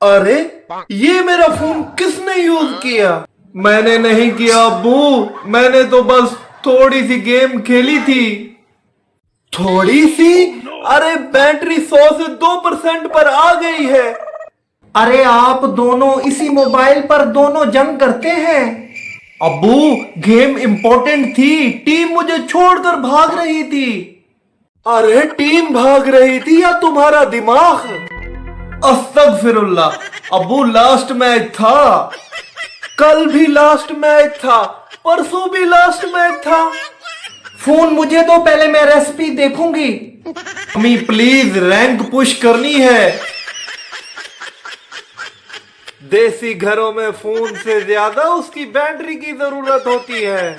अरे ये मेरा फोन किसने यूज किया? मैंने नहीं किया अब्बू, मैंने तो बस थोड़ी सी गेम खेली थी। थोड़ी सी? अरे बैटरी 100 से 2% पर आ गई है। अरे आप दोनों इसी मोबाइल पर दोनों जंग करते हैं? अब्बू गेम इंपॉर्टेंट थी, टीम मुझे छोड़कर भाग रही थी। अरे टीम भाग रही थी या तुम्हारा दिमाग? अस्तगफिरुल्लाह। अब्बू लास्ट मैच था, कल भी लास्ट मैच था, परसों भी लास्ट मैच था। फोन मुझे दो, पहले मैं रेसिपी देखूंगी। अम्मी प्लीज रैंक पुश करनी है। देसी घरों में फोन से ज्यादा उसकी बैटरी की जरूरत होती है।